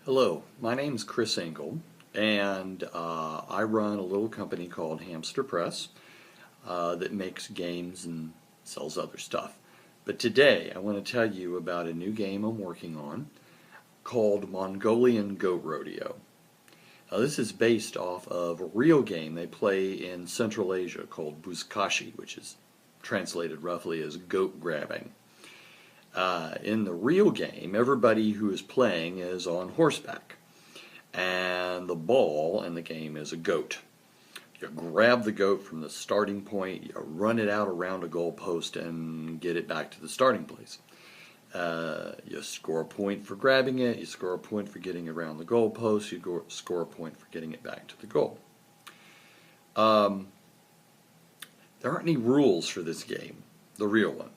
Hello, my name's Chris Engle, and I run a little company called Hamster Press that makes games and sells other stuff. But today I want to tell you about a new game I'm working on called Mongolian Goat Rodeo. Now, this is based off of a real game they play in Central Asia called Buzkashi, which is translated roughly as goat grabbing. In the real game, everybody who is playing is on horseback, and the ball in the game is a goat. You grab the goat from the starting point, you run it out around a goalpost and get it back to the starting place. You score a point for grabbing it, you score a point for getting around the goalpost, you score a point for getting it back to the goal. There aren't any rules for this game, the real one.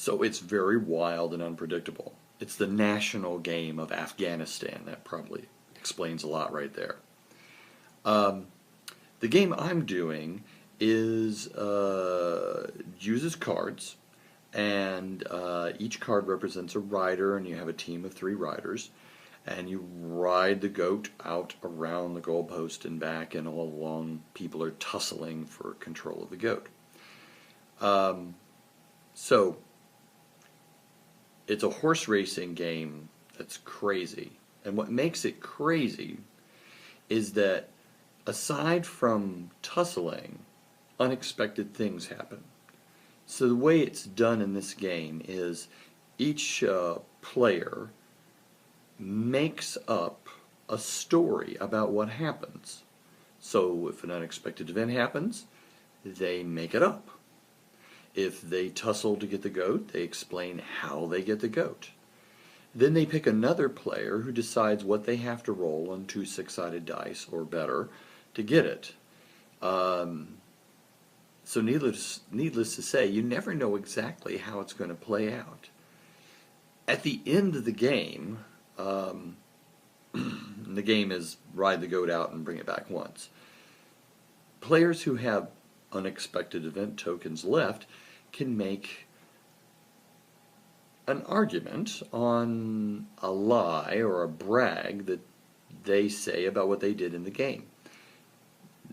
So it's very wild and unpredictable. It's the national game of Afghanistan. That probably explains a lot right there. The game I'm doing is uses cards, and each card represents a rider, and you have a team of 3 riders, and you ride the goat out around the goalpost and back, and all along people are tussling for control of the goat. So it's a horse racing game that's crazy. And what makes it crazy is that aside from tussling, unexpected things happen. So the way it's done in this game is each player makes up a story about what happens. So if an unexpected event happens, they make it up. If they tussle to get the goat, they explain how they get the goat. Then they pick another player who decides what they have to roll on 2 6-sided dice or better to get it. So needless to say, you never know exactly how it's going to play out. At the end of the game, the game is ride the goat out and bring it back once. Players who have unexpected event tokens left can make an argument on a lie or a brag that they say about what they did in the game.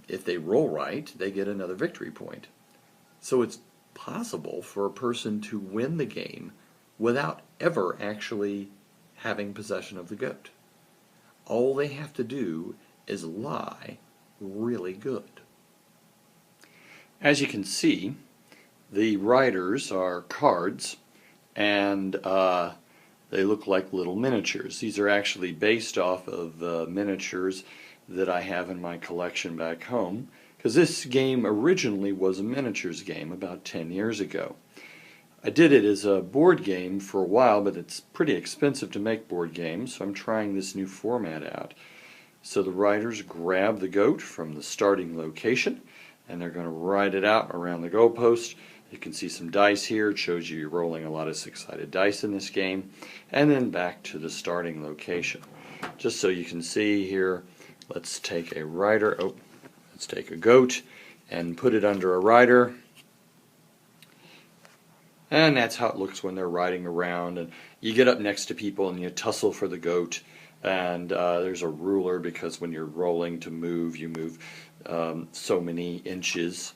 If they roll right, they get another victory point. So it's possible for a person to win the game without ever actually having possession of the goat. All they have to do is lie really good. As you can see, the riders are cards, and they look like little miniatures. These are actually based off of miniatures that I have in my collection back home, because this game originally was a miniatures game about 10 years ago. I did it as a board game for a while, but it's pretty expensive to make board games, so I'm trying this new format out. So the riders grab the goat from the starting location, and they're going to ride it out around the goalpost. You can see some dice here. It shows you you're rolling a lot of 6-sided dice in this game. And then back to the starting location. Just so you can see here, let's take a rider. Let's take a goat and put it under a rider. And that's how it looks when they're riding around. And you get up next to people and you tussle for the goat. And there's a ruler, because when you're rolling to move, you move so many inches.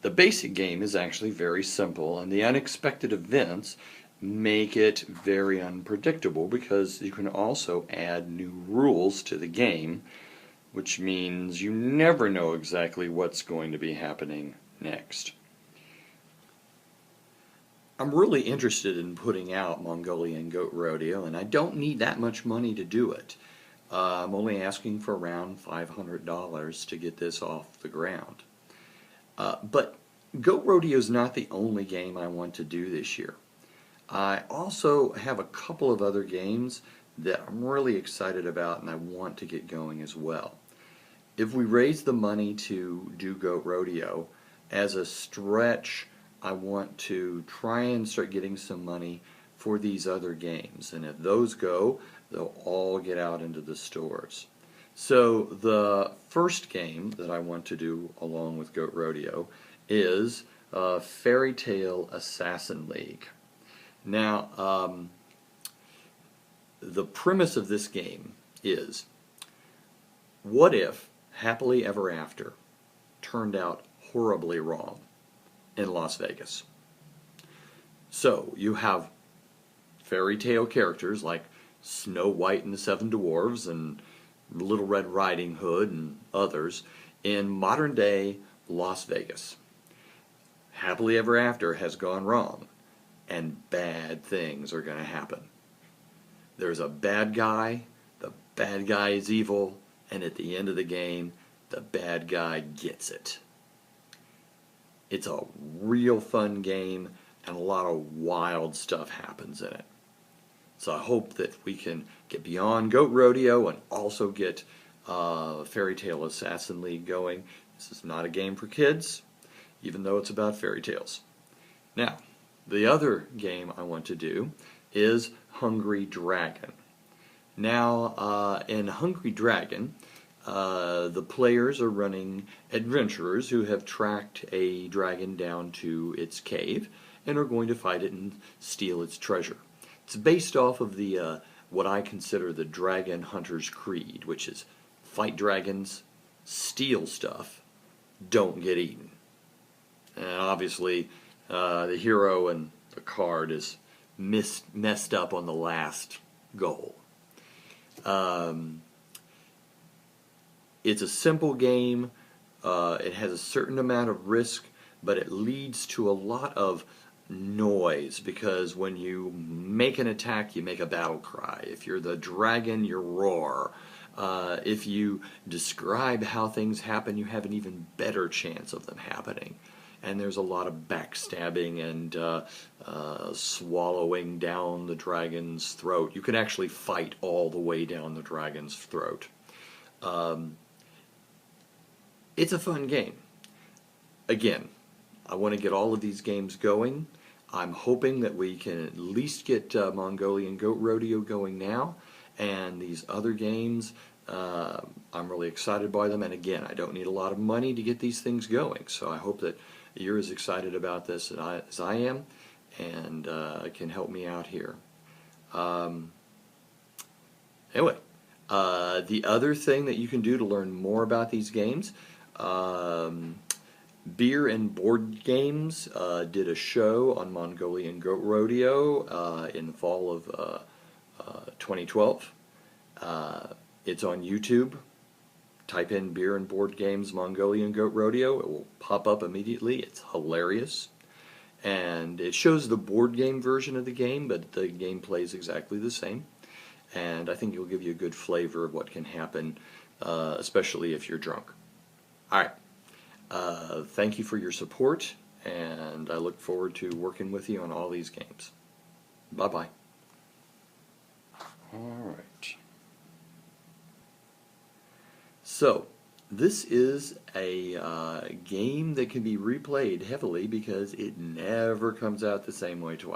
The basic game is actually very simple, and the unexpected events make it very unpredictable, because you can also add new rules to the game, which means you never know exactly what's going to be happening next. I'm really interested in putting out Mongolian Goat Rodeo, and I don't need that much money to do it. I'm only asking for around $500 to get this off the ground. But Goat Rodeo is not the only game I want to do this year. I also have a couple of other games that I'm really excited about and I want to get going as well. If we raise the money to do Goat Rodeo, as a stretch, I want to try and start getting some money for these other games. And if those go, they'll all get out into the stores. So the first game that I want to do along with Goat Rodeo is Fairy Tale Assassin League. Now, the premise of this game is, what if Happily Ever After turned out horribly wrong in Las Vegas? So you have fairy tale characters like Snow White and the Seven Dwarfs and Little Red Riding Hood and others in modern day Las Vegas. Happily Ever After has gone wrong, and bad things are going to happen. There's a bad guy, the bad guy is evil, and at the end of the game, the bad guy gets it. It's a real fun game, and a lot of wild stuff happens in it. So I hope that we can get beyond Goat Rodeo and also get Fairy Tale Assassin League going. This is not a game for kids, even though it's about fairy tales. Now, the other game I want to do is Hungry Dragon. Now, in Hungry Dragon, the players are running adventurers who have tracked a dragon down to its cave and are going to fight it and steal its treasure. It's based off of the what I consider the Dragon Hunter's Creed, which is fight dragons, steal stuff, don't get eaten. And obviously, the hero and the card is messed up on the last goal. It's a simple game. It has a certain amount of risk, but it leads to a lot of noise, because when you make an attack, you make a battle cry. If you're the dragon, you roar. If you describe how things happen, you have an even better chance of them happening. And there's a lot of backstabbing and swallowing down the dragon's throat. You can actually fight all the way down the dragon's throat. It's a fun game. Again, I want to get all of these games going. I'm hoping that we can at least get Mongolian Goat Rodeo going now, and these other games, I'm really excited by them. And again, I don't need a lot of money to get these things going, so I hope that you're as excited about this as I am, and can help me out here. Anyway, the other thing that you can do to learn more about these games, Beer and Board Games did a show on Mongolian Goat Rodeo in the fall of 2012. It's on YouTube. Type in Beer and Board Games Mongolian Goat Rodeo. It will pop up immediately. It's hilarious. And it shows the board game version of the game, but the gameplay is exactly the same. And I think it'll give you a good flavor of what can happen, especially if you're drunk. Alright. Thank you for your support, and I look forward to working with you on all these games. Bye-bye. Alright. So, this is a game that can be replayed heavily because it never comes out the same way twice.